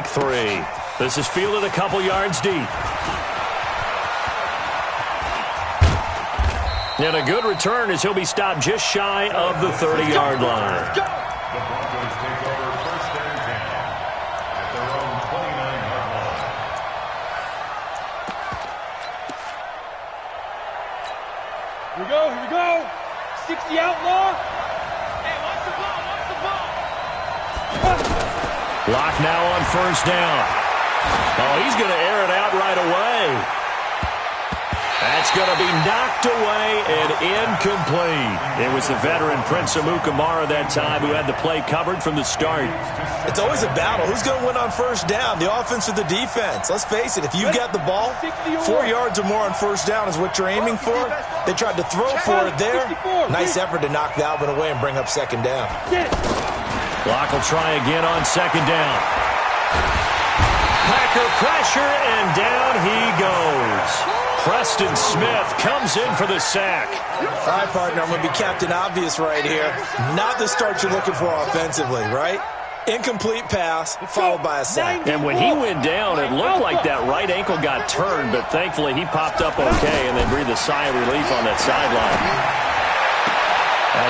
week 3. This is fielded a couple yards deep. And a good return as he'll be stopped just shy of the 30-yard line. Here we go. 60 outlaw. Hey, watch the ball. Lock now on first down. Oh, he's going to air it out right away. That's going to be knocked away and incomplete. It was the veteran Prince Amukamara that time who had the play covered from the start. It's always a battle. Who's going to win on first down, the offense or the defense? Let's face it, if you've got the ball, 4 yards or more on first down is what you're aiming for. They tried to throw for it there. Nice effort to knock that one away and bring up second down. Locke will try again on second down. Packer pressure, and down he goes. Preston Smith comes in for the sack. All right, partner, I'm going to be Captain Obvious right here. Not the start you're looking for offensively, right? Incomplete pass, followed by a sack. And when he went down, it looked like that right ankle got turned, but thankfully he popped up okay, and they breathed a sigh of relief on that sideline.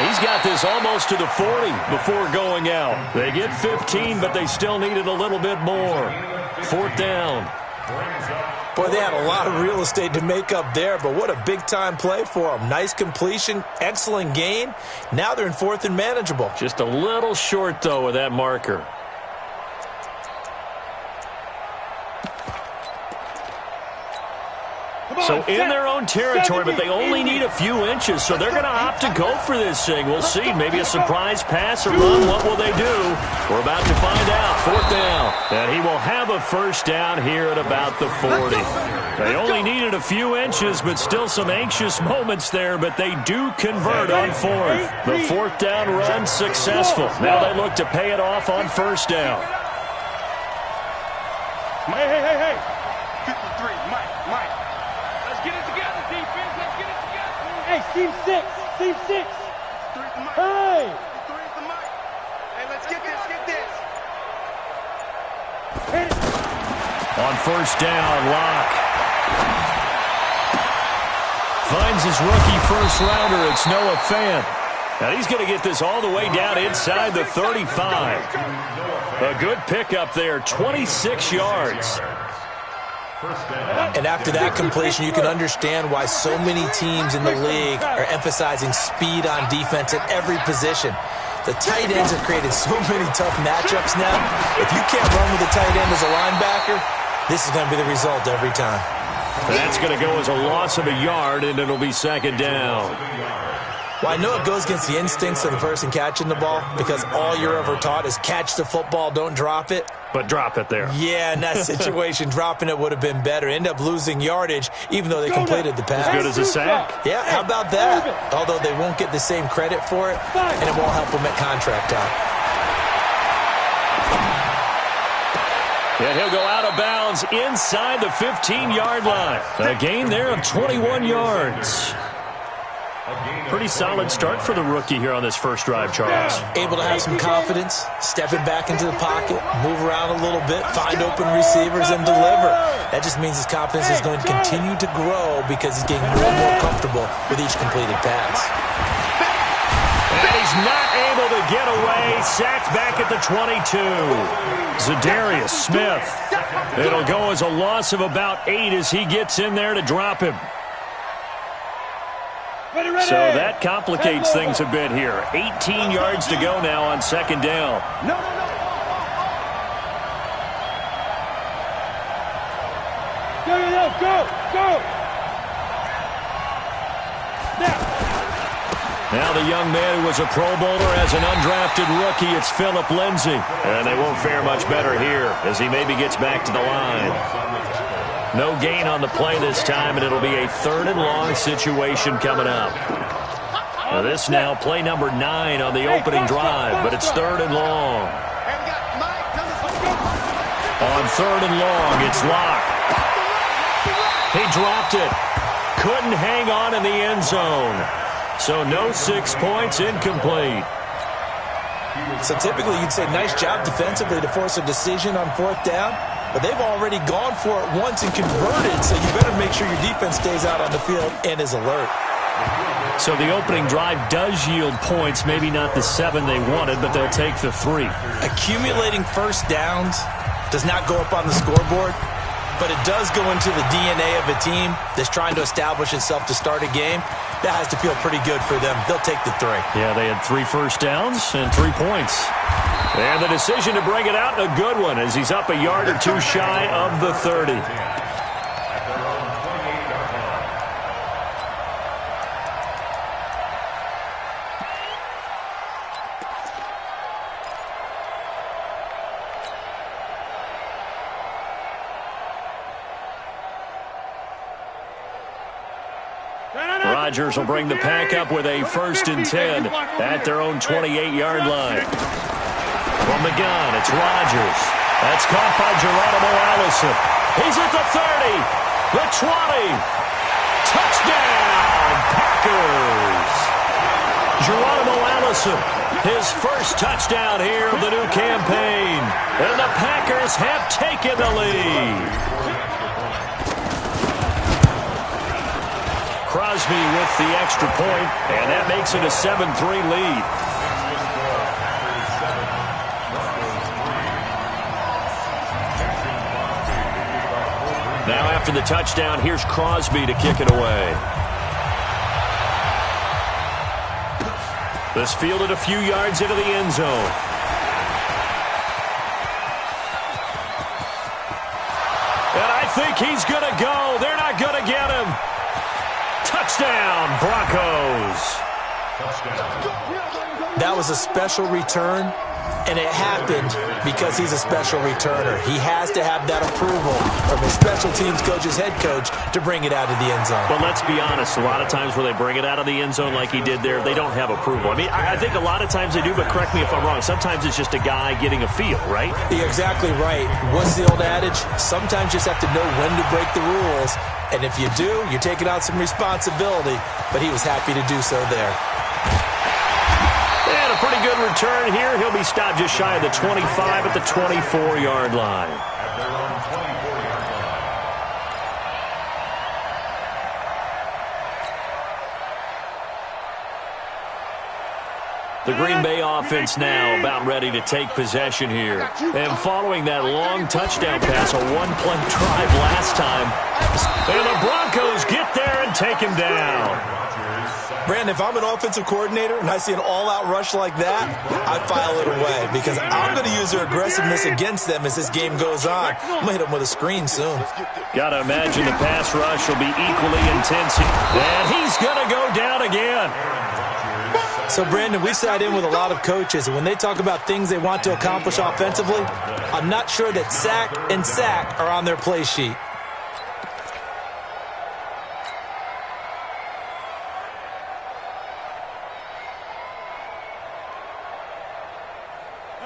He's got this almost to the 40 before going out. They get 15, but they still needed a little bit more. Fourth down. Boy, they had a lot of real estate to make up there, but what a big-time play for them. Nice completion, excellent gain. Now they're in fourth and manageable. Just a little short, though, with that marker. So in their own territory, but they only need a few inches, so they're going to opt to go for this thing. We'll see. Maybe a surprise pass or run. What will they do? We're about to find out. Fourth down. And he will have a first down here at about the 40. They only needed a few inches, but still some anxious moments there, but they do convert on fourth. The fourth down run successful. Now they look to pay it off on first down. Hey. 53, Mike. Let's get it together, defense. Let's get it together. Hey, team six. Hey. 3 is the Mike. Hey, let's get this. On first down, Locke finds his rookie first rounder. It's Noah Fant. Now he's going to get this all the way down inside the 35. A good pickup there, 26 yards. And after that completion, you can understand why so many teams in the league are emphasizing speed on defense at every position. The tight ends have created so many tough matchups now. If you can't run with a tight end as a linebacker, this is going to be the result every time. That's going to go as a loss of a yard, and it'll be second down. Well, I know it goes against the instincts of the person catching the ball because all you're ever taught is catch the football, don't drop it. But drop it there. Yeah, in that situation, dropping it would have been better. End up losing yardage, even though they completed the pass. As good as a sack. Yeah, how about that? Although they won't get the same credit for it, and it won't help them at contract time. And he'll go out of bounds inside the 15-yard line. A gain there of 21 yards. Pretty solid start for the rookie here on this first drive, Charles. Able to have some confidence, stepping back into the pocket, move around a little bit, find open receivers, and deliver. That just means his confidence is going to continue to grow because he's getting more and more comfortable with each completed pass. And he's not able to get away. Sacked back at the 22. Zadarius Smith. It'll go as a loss of about 8 as he gets in there to drop him. So that complicates things a bit here. 18 yards to go now on second down. No. Go. Now the young man who was a Pro Bowler as an undrafted rookie, it's Phillip Lindsay. And they won't fare much better here as he maybe gets back to the line. No gain on the play this time, and it'll be a third and long situation coming up. Now this now play number 9 on the opening drive, but it's third and long. On third and long, it's Locke. He dropped it. Couldn't hang on in the end zone. So no 6 points, incomplete. So typically you'd say nice job defensively to force a decision on 4th down, but they've already gone for it once and converted, so you better make sure your defense stays out on the field and is alert. So the opening drive does yield points, maybe not the 7 they wanted, but they'll take the 3. Accumulating first downs does not go up on the scoreboard, but it does go into the DNA of a team that's trying to establish itself to start a game. That has to feel pretty good for them. They'll take the 3. Yeah, they had 3 first downs and 3 points. And the decision to bring it out, a good one, as he's up a yard or 2 shy of the 30. Rodgers will bring the pack up with a 1st and 10 at their own 28-yard line. From the gun, it's Rodgers. That's caught by Geronimo Allison. He's at the 30, the 20. Touchdown, Packers. Geronimo Allison, his first touchdown here of the new campaign. And the Packers have taken the lead. Crosby with the extra point, and that makes it a 7-3 lead. Now after the touchdown, here's Crosby to kick it away. This fielded a few yards into the end zone. And I think he's going to go. They're not going to get him. Touchdown, Broncos. That was a special return, and it happened because he's a special returner. He has to have that approval from his special teams coach, his head coach, to bring it out of the end zone. But let's be honest, a lot of times where they bring it out of the end zone like he did there, they don't have approval. I mean, I think a lot of times they do, but correct me if I'm wrong. Sometimes it's just a guy getting a feel, right? You're exactly right. What's the old adage? Sometimes you just have to know when to break the rules. And if you do, you're taking out some responsibility. But he was happy to do so there. And a pretty good return here. He'll be stopped just shy of the 25 at the 24-yard line. The Green Bay offense now about ready to take possession here. And following that long touchdown pass, a one-play drive last time. And the Broncos get there and take him down. Brandon, if I'm an offensive coordinator and I see an all-out rush like that, I file it away because I'm going to use their aggressiveness against them as this game goes on. I'm going to hit them with a screen soon. Got to imagine the pass rush will be equally intense. And he's going to go down again. So, Brandon, we sat in with a lot of coaches, and when they talk about things they want to accomplish offensively, I'm not sure that sack and sack are on their play sheet.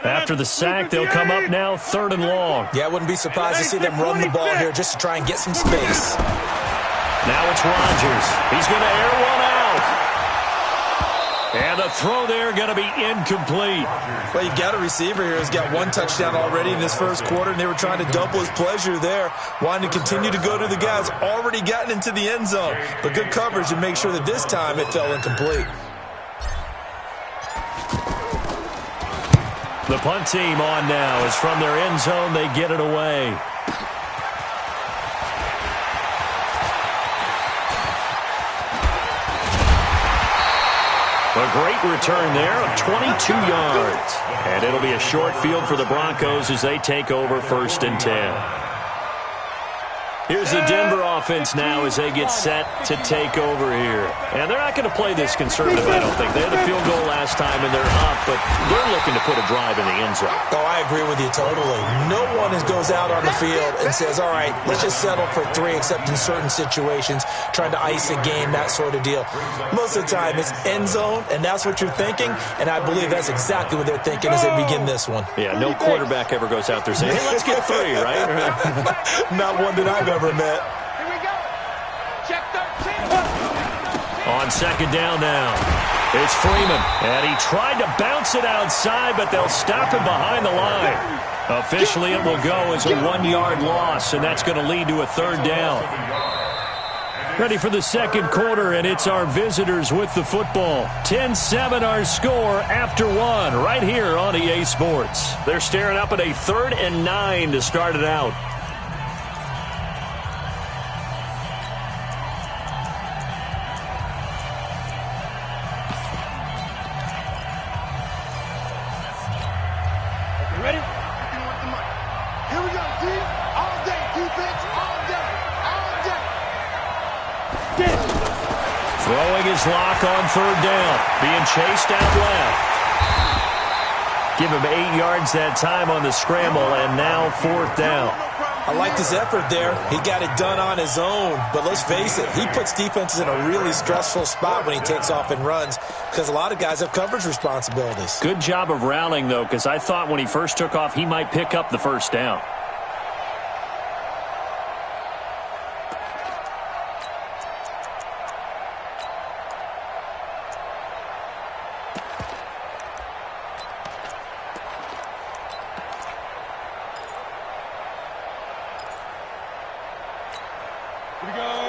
After the sack, they'll come up now 3rd and long. Yeah, I wouldn't be surprised to see them run the ball here just to try and get some space. Now it's Rodgers. He's going to air one out. And the throw there going to be incomplete. Well, you got a receiver here who's got 1 touchdown already in this first quarter, and they were trying to double his pleasure there, wanting to continue to go to the guys already gotten into the end zone. But good coverage to make sure that this time it fell incomplete. The punt team on now as from their end zone they get it away. A great return there of 22 yards. And it'll be a short field for the Broncos as they take over 1st and 10. Here's the Denver offense now as they get set to take over here. And they're not going to play this conservative, I don't think. They had the field goal last time, and they're up, but they're looking to put a drive in the end zone. Oh, I agree with you totally. No one goes out on the field and says, all right, let's just settle for 3, except in certain situations, trying to ice a game, that sort of deal. Most of the time, it's end zone, and that's what you're thinking, and I believe that's exactly what they're thinking as they begin this one. Yeah, no quarterback ever goes out there saying, hey, let's get 3, right? Not one that I've ever met. Here we go. Check 13. On 2nd down now. It's Freeman, and he tried to bounce it outside, but they'll stop him behind the line. Officially, it will go as a 1-yard loss, and that's going to lead to a third down. Ready for the second quarter, and it's our visitors with the football. 10-7 our score after one right here on EA Sports. They're staring up at a 3rd and 9 to start it out. Ready? Here we go, D. All day, defense, all day, all day. Throwing his lock on 3rd down. Being chased out left. Give him 8 yards that time on the scramble, and now 4th down. I like his effort there. He got it done on his own. But let's face it, he puts defenses in a really stressful spot when he takes off and runs because a lot of guys have coverage responsibilities. Good job of rallying, though, because I thought when he first took off, he might pick up the 1st down.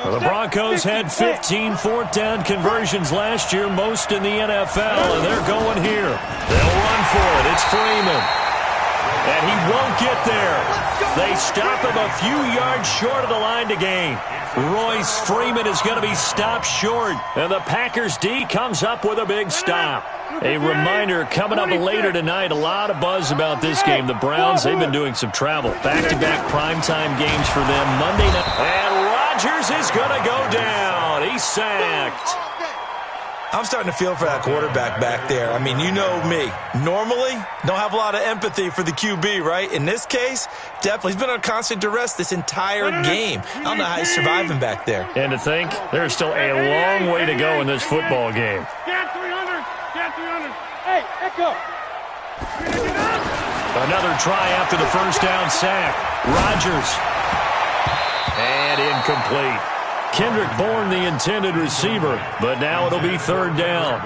The Broncos had 15 4th down conversions last year, most in the NFL, and they're going here. They'll run for it. It's Freeman. And he won't get there. They stop him a few yards short of the line to gain. Royce Freeman is going to be stopped short, and the Packers D comes up with a big stop. A reminder, coming up later tonight, a lot of buzz about this game. The Browns, they've been doing some travel. Back-to-back primetime games for them Monday night. And Rodgers is going to go down. He's sacked. I'm starting to feel for that quarterback back there. I mean, you know me. Normally, don't have a lot of empathy for the QB, right? In this case, definitely. He's been on constant duress this entire game. I don't know how he's surviving back there. And to think, there's still a long way to go in this football game. Stand 300. Stand 300. Hey, Echo. Another try after the 1st down sack. Rodgers. And incomplete. Kendrick Bourne, the intended receiver, but now it'll be 3rd down.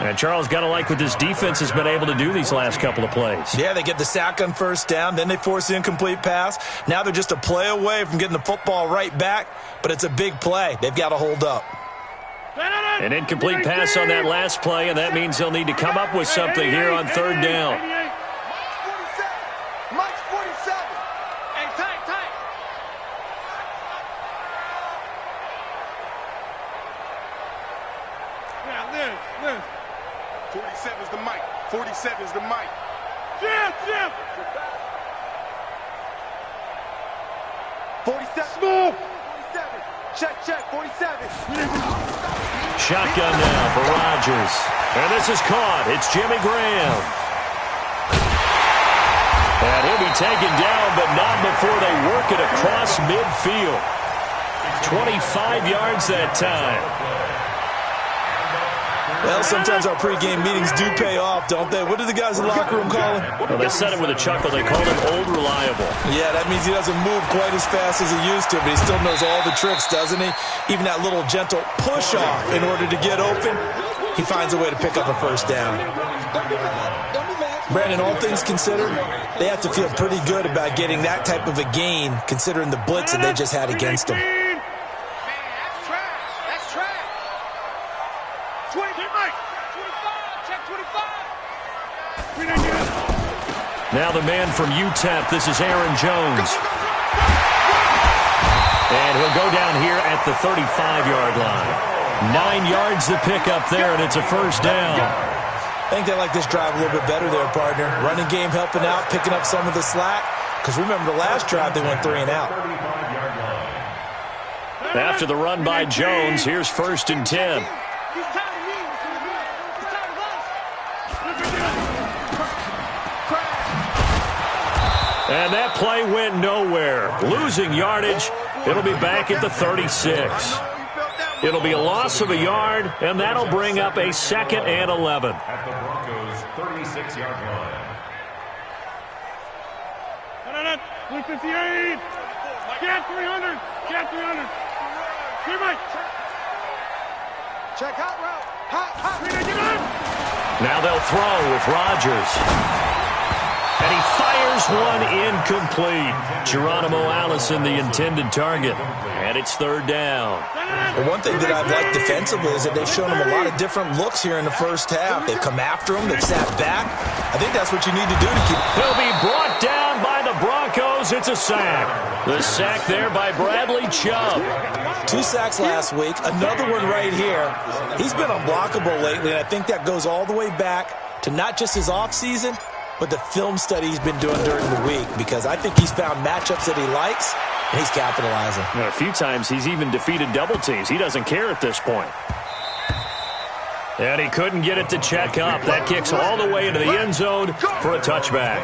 And Charles, got to like what this defense has been able to do these last couple of plays. Yeah, they get the sack on 1st down, then they force the incomplete pass. Now they're just a play away from getting the football right back, but it's a big play. They've got to hold up. An incomplete pass on that last play, and that means they'll need to come up with something here on 3rd down. Mike's 47. Hey, tight. Yeah, Liz. 47 is the mic. 47 is the mic. Jim. 47. Smooth. 47. Check. 47. Shotgun now for Rodgers. And this is caught. It's Jimmy Graham. And he'll be taken down, but not before they work it across midfield. 25 yards that time. Well, sometimes our pregame meetings do pay off, don't they? What do the guys in the locker room call him? Well, they said it with a chuckle. They called him Old Reliable. Yeah, that means he doesn't move quite as fast as he used to, but he still knows all the tricks, doesn't he? Even that little gentle push-off in order to get open, he finds a way to pick up a 1st down. Brandon, all things considered, they have to feel pretty good about getting that type of a gain, considering the blitz that they just had against them. Now the man from UTEP, this is Aaron Jones. And he'll go down here at the 35-yard line. 9 yards to pick up there, and it's a 1st down. I think they like this drive a little bit better there, partner. Running game helping out, picking up some of the slack. Because remember, the last drive they went 3 and out. After the run by Jones, here's 1st and 10. And that play went nowhere. Losing yardage. It'll be back at the 36. It'll be a loss of a yard, and that'll bring up a 2nd and 11. At the Broncos' 36-yard line. 158. Get 300. Get 300. Here, Mike. Check out route. Now they'll throw with Rodgers. And he fires one incomplete. Geronimo Allison, the intended target. And it's third down. Well, one thing that I've liked defensively is that they've shown him a lot of different looks here in the first half. They've come after him. They've sat back. I think that's what you need to do to keep... He'll be brought down by the Broncos. It's a sack. The sack there by Bradley Chubb. 2 sacks last week. Another one right here. He's been unblockable lately, and I think that goes all the way back to not just his offseason, but the film study he's been doing during the week, because I think he's found matchups that he likes, and he's capitalizing. A few times he's even defeated double teams. He doesn't care at this point. And he couldn't get it to check up. That kicks all the way into the end zone for a touchback.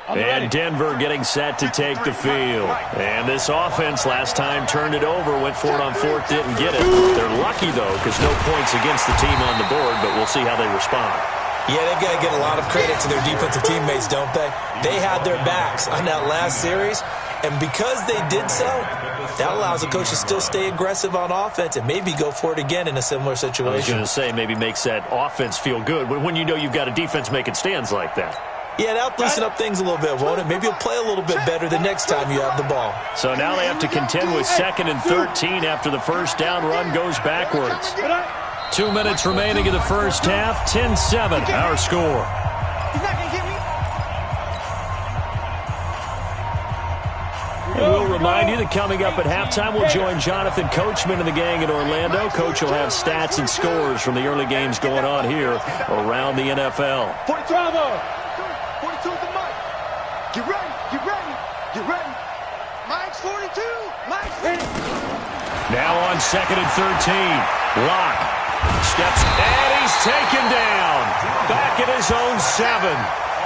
And Denver getting set to take the field. And this offense last time turned it over, went for it on fourth, didn't get it. They're lucky, though, because no points against the team on the board, but we'll see how they respond. Yeah, they've got to get a lot of credit to their defensive teammates, don't they? They had their backs on that last series, and because they did so, that allows the coach to still stay aggressive on offense and maybe go for it again in a similar situation. I was going to say, maybe makes that offense feel good when you know you've got a defense making stands like that. Yeah, that'll loosen up things a little bit, won't it? Maybe you'll play a little bit better the next time you have the ball. So now they have to contend with 2nd and 13 after the first down run goes backwards. 2 minutes remaining in the first half, 10-7, our score. And we'll remind you that coming up at halftime, we'll join Jonathan Coachman and the gang in Orlando. Coach will have stats and scores from the early games going on here around the NFL. 42 at the mic. Get ready, get ready, get ready. Mike's 42, Mike's ready. Now on 2nd and 13, Locke steps, and he's taken down. Back at his own 7.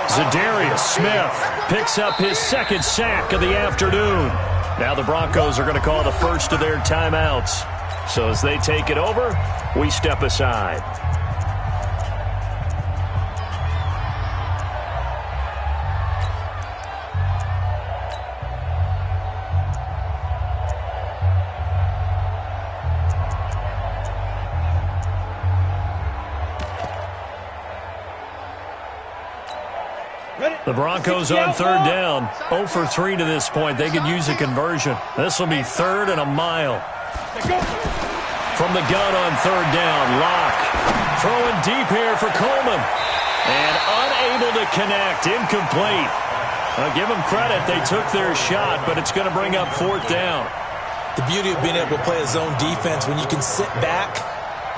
Zadarius Smith picks up his 2nd sack of the afternoon. Now the Broncos are going to call the first of their timeouts. So as they take it over, we step aside. The Broncos on 3rd down. 0 for 3 to this point. They could use a conversion. This will be 3rd and a mile. From the gun on 3rd down, Locke throwing deep here for Coleman. And unable to connect. Incomplete. I'll give them credit. They took their shot, but it's going to bring up 4th down. The beauty of being able to play a zone defense, when you can sit back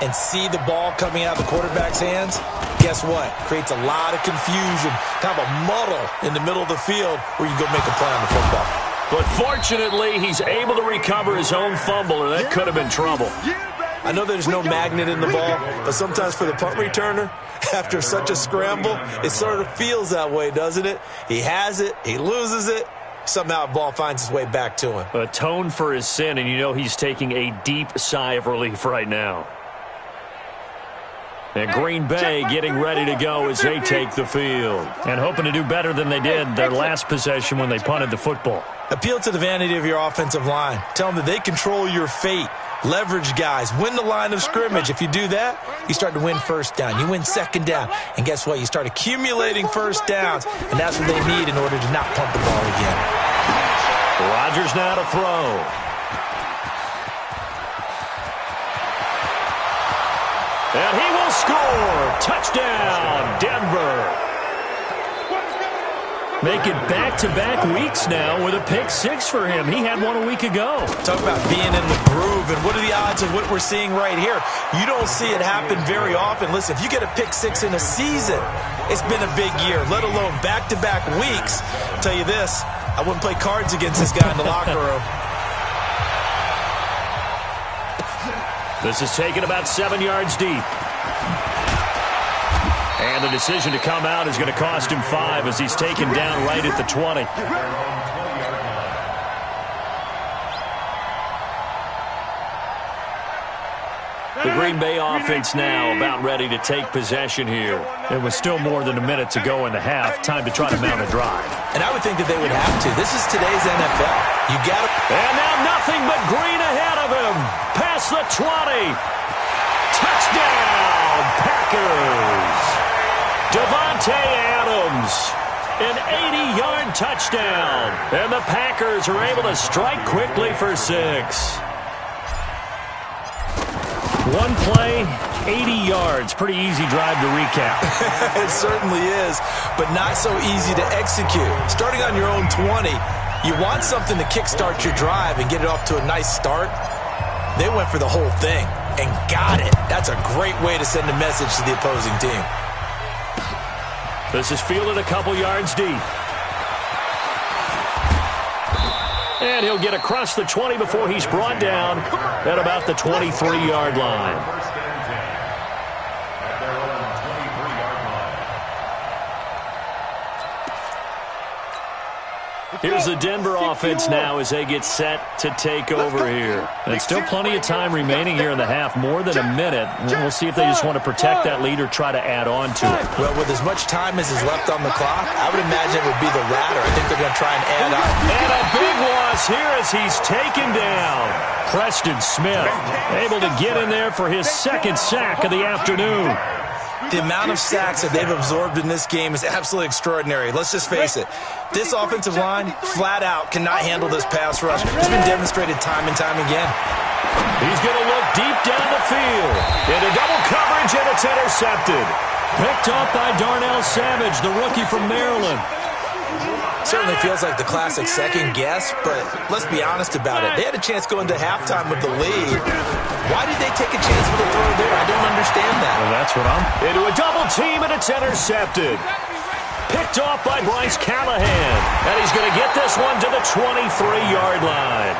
and see the ball coming out of the quarterback's hands, guess what? Creates a lot of confusion, kind of a muddle in the middle of the field where you go make a play on the football. But fortunately, he's able to recover his own fumble, or that could have been trouble. I know there's no magnet in the ball, but sometimes for the punt returner, after such a scramble, it sort of feels that way, doesn't it? He has it, he loses it, somehow the ball finds its way back to him. Atone for his sin, and you know he's taking a deep sigh of relief right now. And Green Bay getting ready to go as they take the field. And hoping to do better than they did their last possession when they punted the football. Appeal to the vanity of your offensive line. Tell them that they control your fate. Leverage guys. Win the line of scrimmage. If you do that, you start to win 1st down. You win 2nd down. And guess what? You start accumulating 1st downs. And that's what they need in order to not punt the ball again. Rodgers now to throw. And he will score. Touchdown, Denver. Make it back-to-back weeks now with a pick-6 for him. He had one a week ago. Talk about being in the groove, and what are the odds of what we're seeing right here? You don't see it happen very often. Listen, if you get a pick-6 in a season, it's been a big year, let alone back-to-back weeks. I'll tell you this, I wouldn't play cards against this guy in the locker room. This is taken about 7 yards deep. And the decision to come out is going to cost him 5 as he's taken down right at the 20. The Green Bay offense now about ready to take possession here. It was still more than a minute to go in the half. Time to try to mount a drive. And I would think that they would have to. This is today's NFL. You got to. And now nothing but green ahead of him. Past the 20. Touchdown, Packers. Devontae Adams. An 80-yard touchdown. And the Packers are able to strike quickly for 6. One play, 80 yards. Pretty easy drive to recap. It certainly is, but not so easy to execute. Starting on your own 20, you want something to kickstart your drive and get it off to a nice start. They went for the whole thing and got it. That's a great way to send a message to the opposing team. This is fielded a couple yards deep. And he'll get across the 20 before he's brought down at about the 23-yard line. Here's the Denver offense now as they get set to take over here. And still plenty of time remaining here in the half, more than a minute. We'll see if they just want to protect that lead or try to add on to it. Well, with as much time as is left on the clock, I would imagine it would be the latter. I think they're going to try and add on. And a big loss here as he's taken down. Preston Smith able to get in there for his second sack of the afternoon. The amount of sacks that they've absorbed in this game is absolutely extraordinary. Let's just face it. This offensive line, flat out, cannot handle this pass rush. It's been demonstrated time and time again. He's going to look deep down the field. Into double coverage, and it's intercepted. Picked up by Darnell Savage, the rookie from Maryland. Certainly feels like the classic second guess, but let's be honest about it. They had a chance going to halftime with the lead. Why did they take a chance with a throw there? I don't understand that. Well, that's what I'm... Into a double team, and it's intercepted. Picked off by Bryce Callahan. And he's going to get this one to the 23-yard line.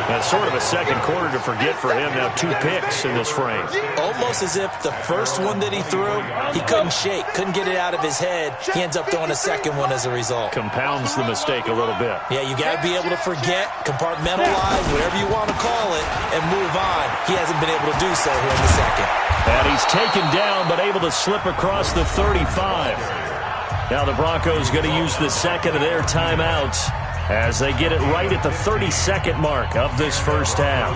That's sort of a second quarter to forget for him. Now 2 picks in this frame. Almost as if the first one that he threw, he couldn't shake, couldn't get it out of his head. He ends up throwing a second one as a result. Compounds the mistake a little bit. Yeah, you got to be able to forget, compartmentalize, whatever you want to call it, and move on. He hasn't been able to do so here in the second. And he's taken down, but able to slip across the 35. Now the Broncos going to use the second of their timeouts as they get it right at the 32nd mark of this first half.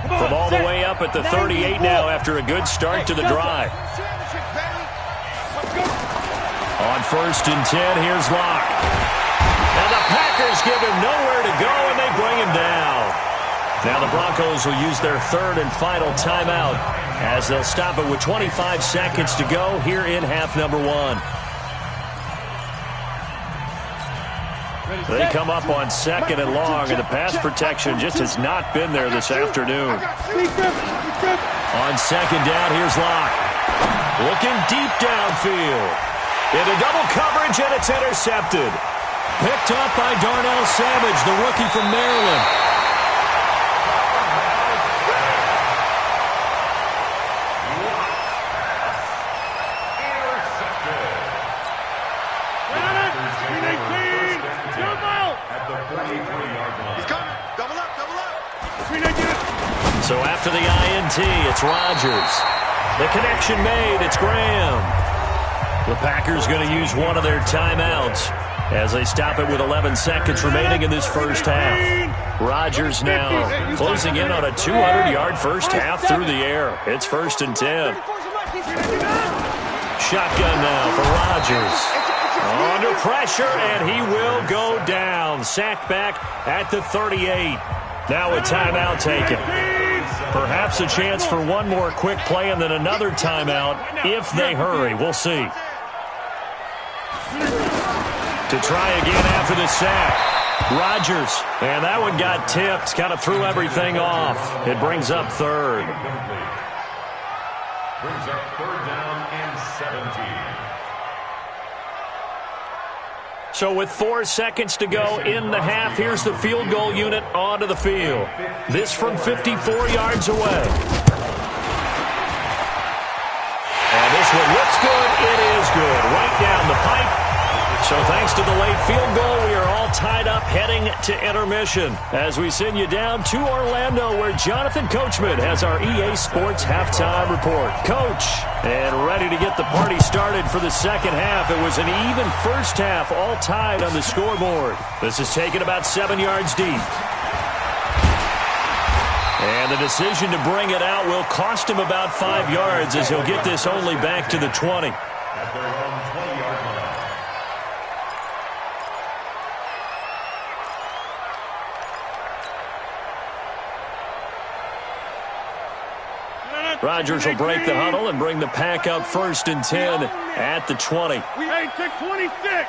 From all the way up at the 38 now after a good start to the drive. On 1st and 10, here's Locke. And the Packers give him nowhere to go, and they bring him down. Now the Broncos will use their third and final timeout as they'll stop it with 25 seconds to go here in half number 1. They come up on 2nd and long, and the pass protection just has not been there this afternoon. On 2nd down, here's Locke. Looking deep downfield. Into double coverage, and it's intercepted. Picked up by Darnell Savage, the rookie from Maryland. So after the INT, it's Rodgers. The connection made, it's Graham. The Packers going to use one of their timeouts as they stop it with 11 seconds remaining in this first half. Rodgers now closing in on a 200-yard first half through the air. It's 1st and 10. Shotgun now for Rodgers. Under pressure, and he will go down. Sacked back at the 38. Now a timeout taken. Perhaps a chance for one more quick play and then another timeout if they hurry. We'll see. To try again after the sack. Rodgers. And that one got tipped. Kind of threw everything off. It brings up 3rd. Brings up 3rd down and 17. So with 4 seconds to go in the half, here's the field goal unit onto the field. This from 54 yards away. And this one looks good. It is good. Right down the pipe. So thanks to the late field goal, we are all tied up heading to intermission as we send you down to Orlando where Jonathan Coachman has our EA Sports halftime report. Coach, and ready to get the party started for the second half. It was an even first half, all tied on the scoreboard. This is taken about 7 yards deep. And the decision to bring it out will cost him about 5 yards as he'll get this only back to the 20. At their own 20-yard line. Rodgers will break the huddle and bring the pack up 1st and 10 at the 20. Hey, check 26.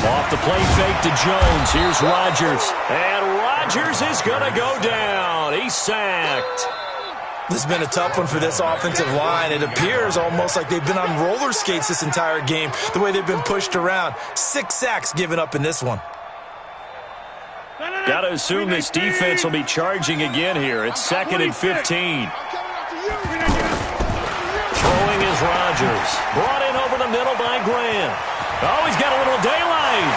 Off the play fake to Jones. Here's Rodgers. And Rodgers is going to go down. He's sacked. This has been a tough one for this offensive line. It appears almost like they've been on roller skates this entire game, the way they've been pushed around. 6 sacks given up in this one. Got to assume this defense will be charging again here. It's 2nd and 15. Throwing is Rodgers. Brought in over the middle by Graham. Oh, he's got a little daylight.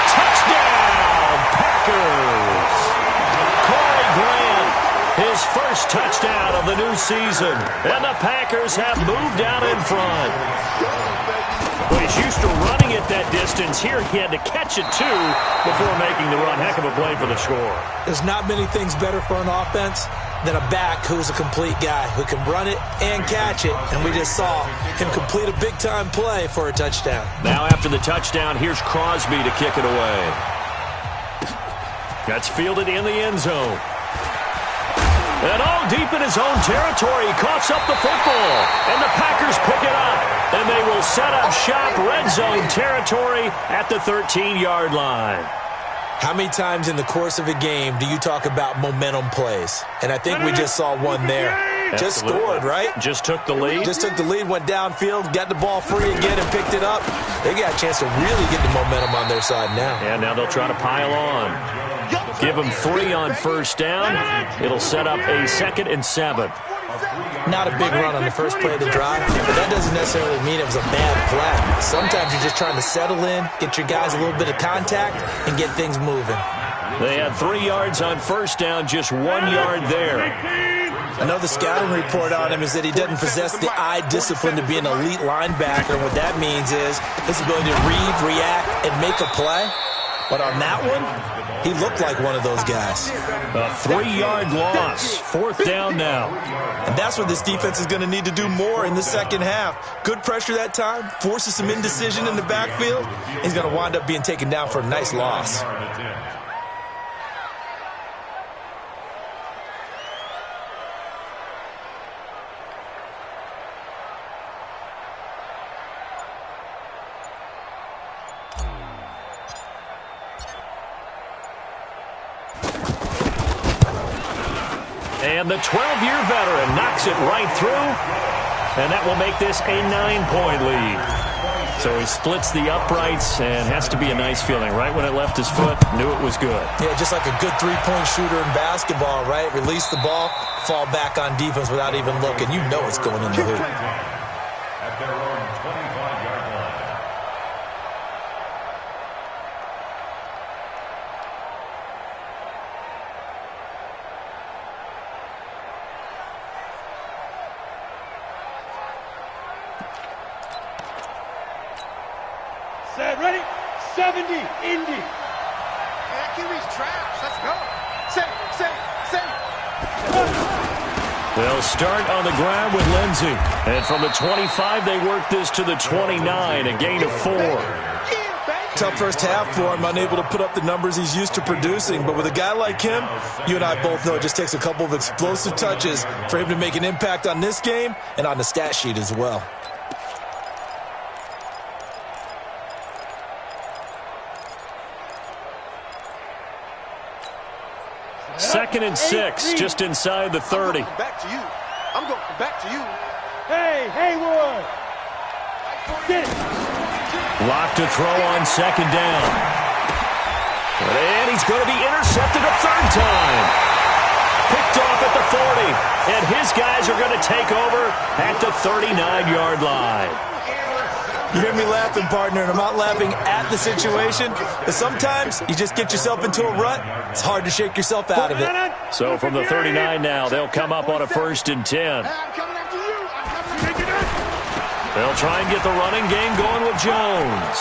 Touchdown, Packers. Corey Graham, his first touchdown of the new season. And the Packers have moved out in front. Well, he's used to running it that distance. Here he had to catch it, too, before making the run. Heck of a play for the score. There's not many things better for an offense than a back who's a complete guy, who can run it and catch it. And we just saw him complete a big-time play for a touchdown. Now after the touchdown, here's Crosby to kick it away. That's fielded in the end zone. And all deep in his own territory, he coughs up the football. And the Packers pick it up. And they will set up shop, red zone territory at the 13-yard line. How many times in the course of a game do you talk about momentum plays? And I think we just saw one there. Absolutely. Just scored, right? Just took the lead. Just took the lead, went downfield, got the ball free again and picked it up. They got a chance to really get the momentum on their side now. And now they'll try to pile on. Give them 3 on first down. It'll set up a 2nd and 7. Not a big run on the first play of the drive, but that doesn't necessarily mean it was a bad play. Sometimes you're just trying to settle in, get your guys a little bit of contact, and get things moving. They had 3 yards on first down, just 1 yard there. I know the scouting report on him is that he doesn't possess the eye discipline to be an elite linebacker, and what that means is his ability to read, react, and make a play. But on that one, he looked like one of those guys. A 3-yard loss. 4th down now. And that's what this defense is going to need to do more in the second half. Good pressure that time, forces some indecision in the backfield. He's going to wind up being taken down for a nice loss. And the 12-year veteran knocks it right through. And that will make this a 9-point lead. So he splits the uprights and has to be a nice feeling. Right when it left his foot, knew it was good. Yeah, just like a good three-point shooter in basketball, right? Release the ball, fall back on defense without even looking. You know it's going in the hoop. At their own 25-yard line. Set, ready? 70, Indy. That QB's trash. Let's go. Set. They'll start on the ground with Lindsey. And from the 25, they work this to the 29, a gain of 4. Tough first half for him, unable to put up the numbers he's used to producing. But with a guy like him, you and I both know it just takes a couple of explosive touches for him to make an impact on this game and on the stat sheet as well. Second and 6, just inside the 30. Back to you. I'm going back to you. Hey, Hayward. Get it. Locked to throw on second down. And he's going to be intercepted a third time. Picked off at the 40. And his guys Cowboys are going to take over at the 39-yard line. You hear me laughing, partner, and I'm not laughing at the situation. But sometimes you just get yourself into a rut. It's hard to shake yourself out of it. So from the 39 now, they'll come up on a 1st and 10. They'll try and get the running game going with Jones.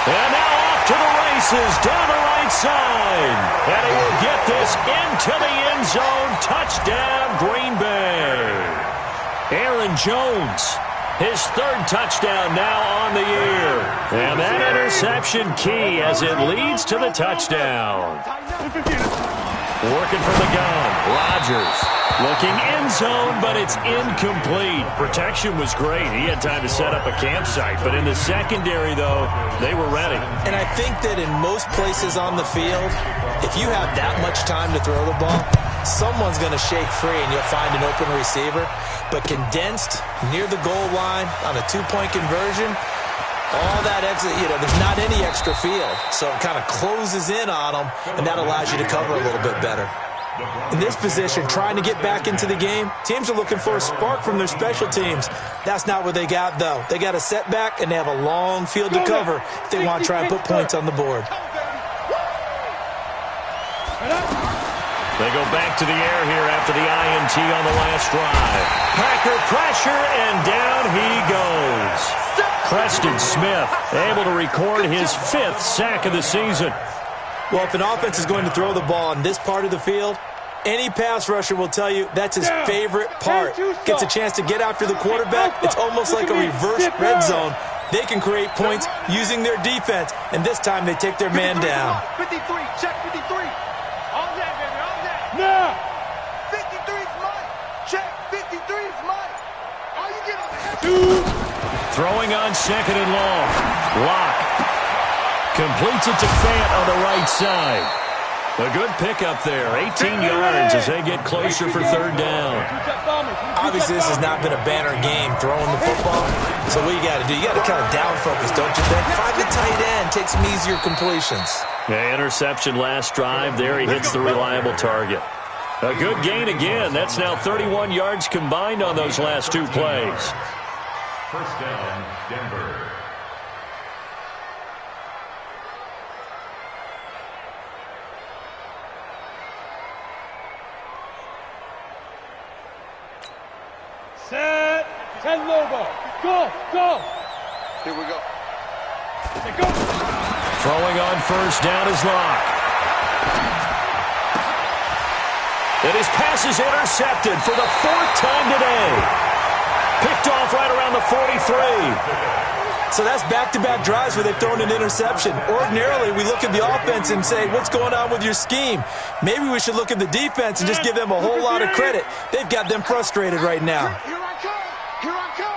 And now off to the races, down the right side. And he will get this into the end zone. Touchdown, Green Bay. Aaron Jones, his 3rd touchdown now on the year. And that interception key as it leads to the touchdown. Working from the gun, Rodgers. Looking end zone, but it's incomplete. Protection was great. He had time to set up a campsite. But in the secondary, though, they were ready. And I think that in most places on the field, if you have that much time to throw the ball, someone's going to shake free and you'll find an open receiver. But condensed, near the goal line, on a 2-point conversion, all that extra, there's not any extra field. So it kind of closes in on them, and that allows you to cover a little bit better. In this position, trying to get back into the game, teams are looking for a spark from their special teams. That's not what they got, though. They got a setback, and they have a long field to cover if they want to try and put points on the board. They go back to the air here after the INT on the last drive. Packer pressure, and down he goes. Preston Smith able to record his 5th sack of the season. Well, if an offense is going to throw the ball in this part of the field, any pass rusher will tell you that's his favorite part. Gets a chance to get after the quarterback. It's almost like a reverse red zone. They can create points using their defense, and this time they take their man down. 53, check 53. All that, baby, all that. Now. 53 is mine. Check, 53 is mine. All you get on the Throwing on 2nd and long. Locke completes it to Fant on the right side. A good pickup there. 18 yards as they get closer for 3rd down. Obviously, this has not been a banner game throwing the football. So what you got to do, you got to kind of down focus, don't you think? Find the tight end, take some easier completions. Yeah, interception last drive there. He hits the reliable target. A good gain again. That's now 31 yards combined on those last 2 plays. 1st down, Denver. Set. 10 Lobo. Go. Go. Here we go. Go. Throwing on 1st down is Locke. And his pass is intercepted for the 4th time today. Picked off right around the 43. So that's back-to-back drives where they've thrown an interception. Ordinarily, we look at the offense and say, what's going on with your scheme? Maybe we should look at the defense and just give them a whole lot of credit. They've got them frustrated right now. Here I come. Here I come.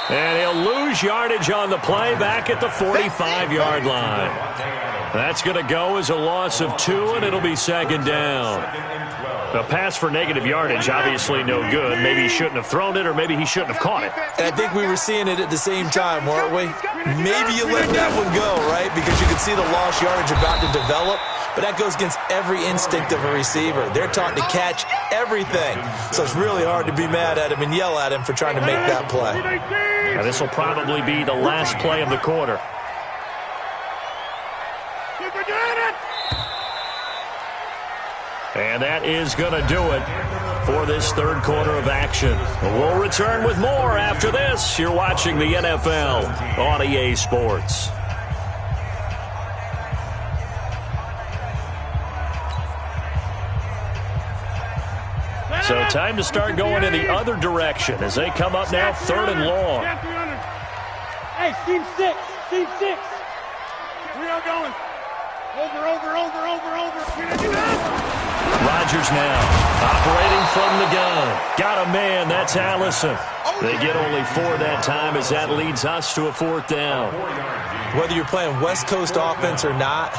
And he'll lose yardage on the play back at the 45-yard line. That's going to go as a loss of 2, and it'll be 2nd down. A pass for negative yardage, obviously no good. Maybe he shouldn't have thrown it, or maybe he shouldn't have caught it. And I think we were seeing it at the same time, weren't we? Maybe you let that one go, right? Because you can see the lost yardage about to develop. But that goes against every instinct of a receiver. They're taught to catch everything. So it's really hard to be mad at him and yell at him for trying to make that play. Now, this will probably be the last play of the quarter. And that is going to do it for this 3rd quarter of action. We'll return with more after this. You're watching the NFL on EA Sports. So time to start going in the other direction as they come up now 3rd and long. Hey, team 6. Team 6. We are going. Over. Rodgers now operating from the gun. Got a man. That's Allison. They get only 4 that time as that leads us to a 4th down. Whether you're playing West Coast offense or not,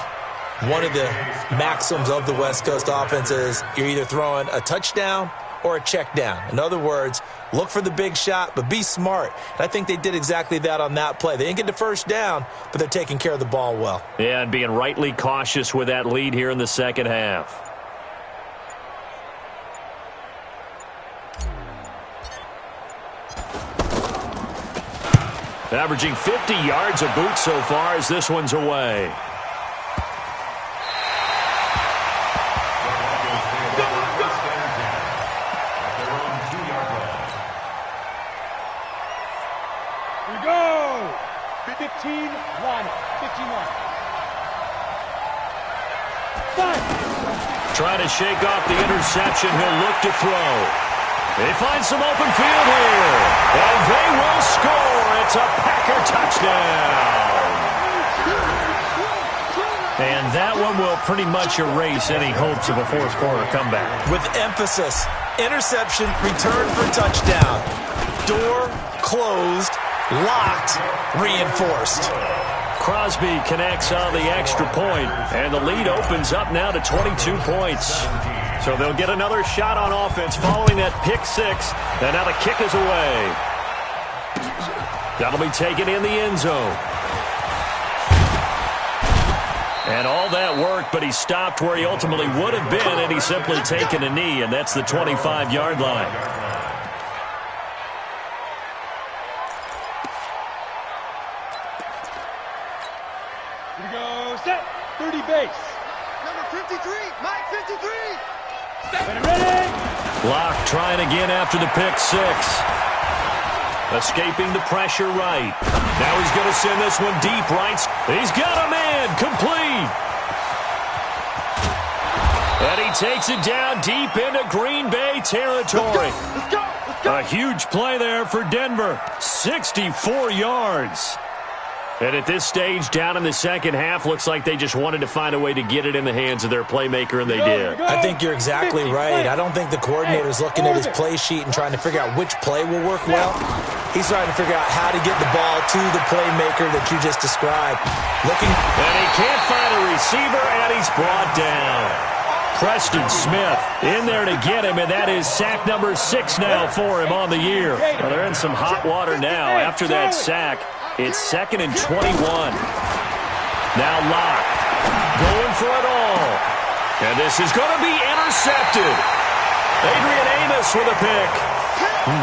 one of the maxims of the West Coast offense is you're either throwing a touchdown or a check down. In other words, look for the big shot, but be smart. And I think they did exactly that on that play. They didn't get the first down, but they're taking care of the ball well. Yeah, and being rightly cautious with that lead here in the second half. Averaging 50 yards a boot so far as this one's away. Here we go. 15-1. 15-1. Trying to shake off the interception. He'll look to throw. They find some open field here. And they will score. It's a Packer touchdown. And that one will pretty much erase any hopes of a fourth quarter comeback. With emphasis, interception, return for touchdown. Door closed, locked, reinforced. Crosby connects on the extra point, and the lead opens up now to 22 points. So they'll get another shot on offense following that pick six, and now the kick is away. That'll be taken in the end zone. And all that work, but he stopped where he ultimately would have been, and he's simply taken a knee, and that's the 25-yard line. Here we go. Set. 30 base. Number 53. Mike 53. Ready. Locke trying again after the pick six. Escaping the pressure right. Now he's going to send this one deep right. He's got a man. Complete. And he takes it down deep into Green Bay territory. Let's go. Let's go. A huge play there for Denver. 64 yards. And at this stage, down in the second half, looks like they just wanted to find a way to get it in the hands of their playmaker, and they did. I think you're exactly right. I don't think the coordinator's looking at his play sheet and trying to figure out which play will work well. He's trying to figure out how to get the ball to the playmaker that you just described. And he can't find a receiver, and he's brought down. Preston Smith in there to get him, and that is sack number 6 now for him on the year. Well, they're in some hot water now after that sack. It's 2nd and 21. Now Locke going for it all. And this is going to be intercepted. Adrian Amos with a pick.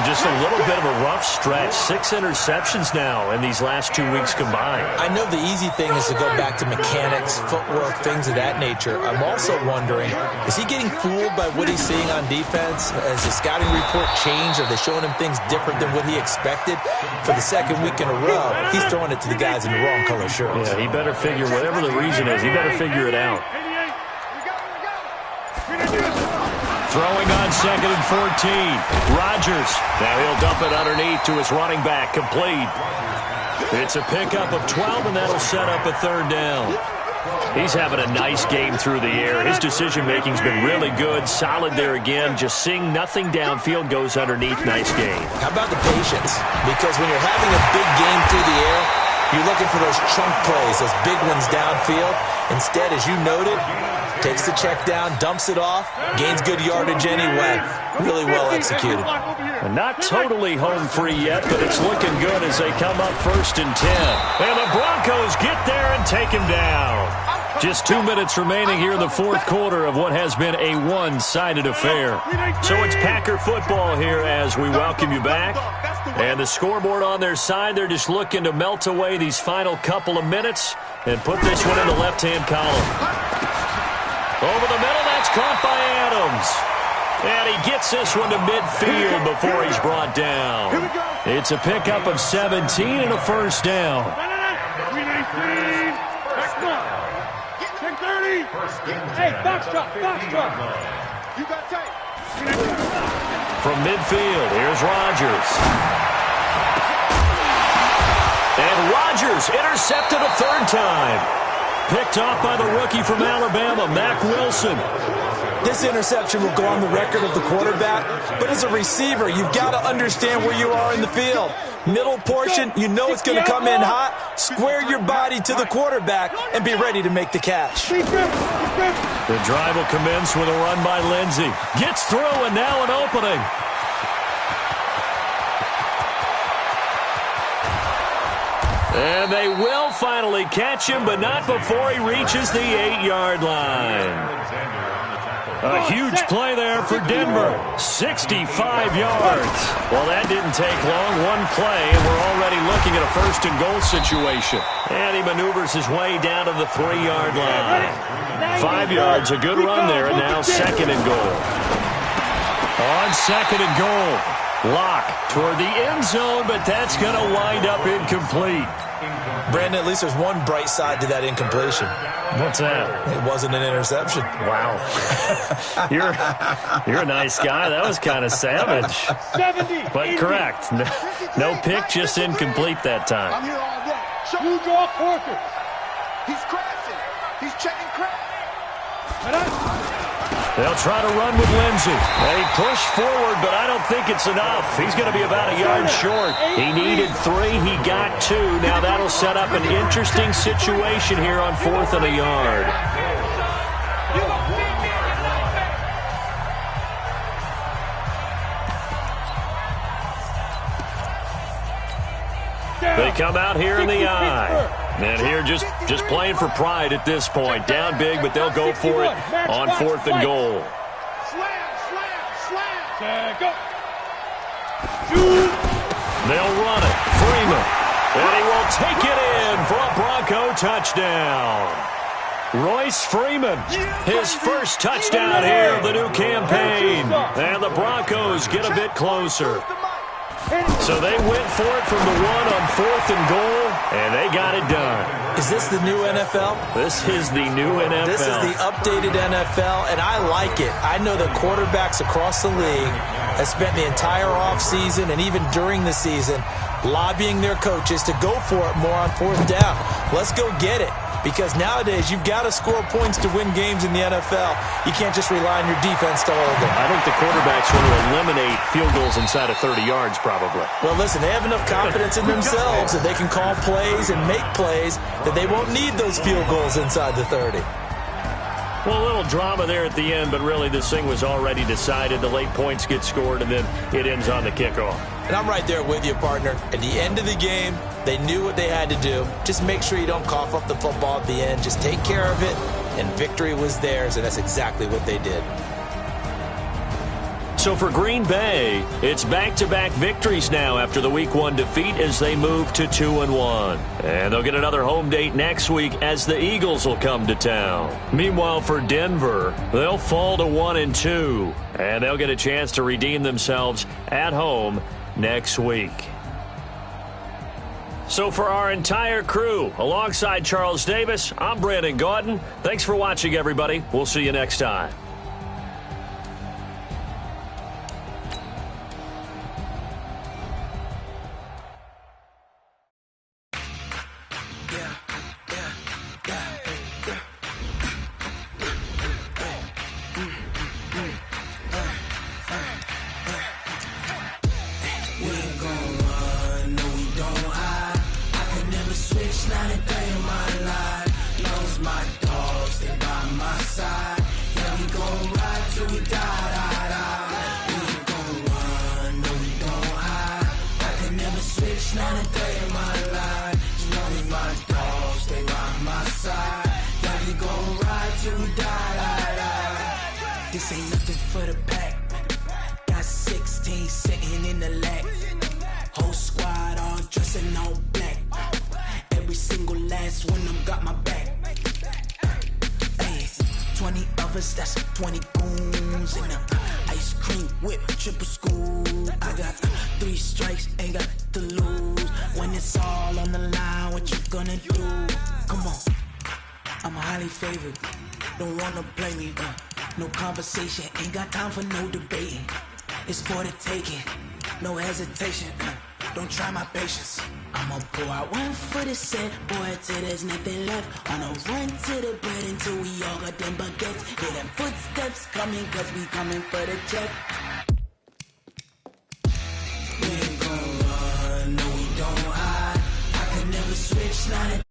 Just a little bit of a rough stretch. 6 interceptions now in these last 2 weeks combined. I know the easy thing is to go back to mechanics, footwork, things of that nature. I'm also wondering, is he getting fooled by what he's seeing on defense? Has the scouting report changed? Are they showing him things different than what he expected? For the second week in a row, he's throwing it to the guys in the wrong color shirts. Yeah, he better figure, whatever the reason is, he better figure it out. Throwing on 2nd and 14. Rodgers. Now he'll dump it underneath to his running back. Complete. It's a pickup of 12, and that'll set up a 3rd down. He's having a nice game through the air. His decision-making's been really good. Solid there again. Just seeing nothing downfield goes underneath. Nice game. How about the patience? Because when you're having a big game through the air, you're looking for those chunk plays, those big ones downfield. Instead, as you noted, takes the check down, dumps it off, gains good yardage anyway. Really well executed. And not totally home free yet, but it's looking good as they come up 1st and 10. And the Broncos get there and take him down. Just 2 minutes remaining here in the fourth quarter of what has been a one-sided affair. So it's Packer football here as we welcome you back. And the scoreboard on their side, they're just looking to melt away these final couple of minutes and put this one in the left-hand column. Over the middle, that's caught by Adams. And he gets this one to midfield before he's brought down. It's a pickup of 17 and a 1st down. Hey, box drop, box drop. You got tape. From midfield, here's Rodgers. And Rodgers intercepted a 3rd time. picked off by the rookie from Alabama, Mack Wilson. This interception will go on the record of the quarterback, but as a receiver, you've got to understand where you are in the field. Middle portion, you know it's going to come in hot. Square your body to the quarterback and be ready to make the catch. The drive will commence with a run by Lindsey. Gets through, and now an opening. And they will finally catch him, but not before he reaches the 8-yard line. A huge play there for Denver. 65 yards. Well, that didn't take long. One play, and we're already looking at a first-and-goal situation. And he maneuvers his way down to the 3-yard line. 5 yards, a good run there, and now second and goal. On second and goal. Lock toward the end zone, but that's going to wind up incomplete. Brandon, at least there's one bright side to that incompletion. What's that? It wasn't an interception. Wow. You're a nice guy. That was kind of savage. 70. But correct. No pick, just incomplete that time. I'm here all day. You draw quarter. He's crashing. He's checking crash. They'll try to run with Lindsey. They push forward, but I don't think it's enough. He's going to be about a yard short. He needed 3. He got 2. Now that'll set up an interesting situation here on 4th and a yard. They come out here in the eye. And here just playing for pride at this point. Down big, but they'll go for it on 4th and goal. Go. They'll run it. Freeman. And he will take it in for a Bronco touchdown. Royce Freeman, his first touchdown here of the new campaign. And the Broncos get a bit closer. So they went for it from the 1 on 4th and goal, and they got it done. Is this the new NFL? This is the new NFL. This is the updated NFL, and I like it. I know that quarterbacks across the league have spent the entire offseason and even during the season lobbying their coaches to go for it more on 4th down. Let's go get it. Because nowadays, you've got to score points to win games in the NFL. You can't just rely on your defense to hold them. I think the quarterbacks want to eliminate field goals inside of 30 yards, probably. Well, listen, they have enough confidence in themselves that they can call plays and make plays that they won't need those field goals inside the 30. Well, a little drama there at the end, but really this thing was already decided. The late points get scored, and then it ends on the kickoff. And I'm right there with you, partner. At the end of the game, they knew what they had to do. Just make sure you don't cough up the football at the end. Just take care of it, and victory was theirs, and that's exactly what they did. So for Green Bay, it's back-to-back victories now after the Week 1 defeat as they move to 2-1. And they'll get another home date next week as the Eagles will come to town. Meanwhile, for Denver, they'll fall to 1-2, and they'll get a chance to redeem themselves at home next week. So for our entire crew, alongside Charles Davis, I'm Brandon Gaudin. Thanks for watching, everybody. We'll see you next time. This ain't nothing for the pack. Got 16 sitting in the lap. Whole squad all dressing all black. Every single last one of them got my back. Hey, 20 of us, that's 20 goons in the ice cream whip, triple scoop. I got 3 strikes, ain't got to lose. When it's all on the line, what you gonna do? Come on, I'm highly favored. Don't wanna play me, no conversation, ain't got time for no debating. It's for the taking, no hesitation. don't try my patience. I'ma pour out one for the set, boy, till there's nothing left. On a run to the bread until we all got them baguettes. Hear them footsteps coming, cause we coming for the check. We ain't gon' run, no we don't hide. I could never switch, not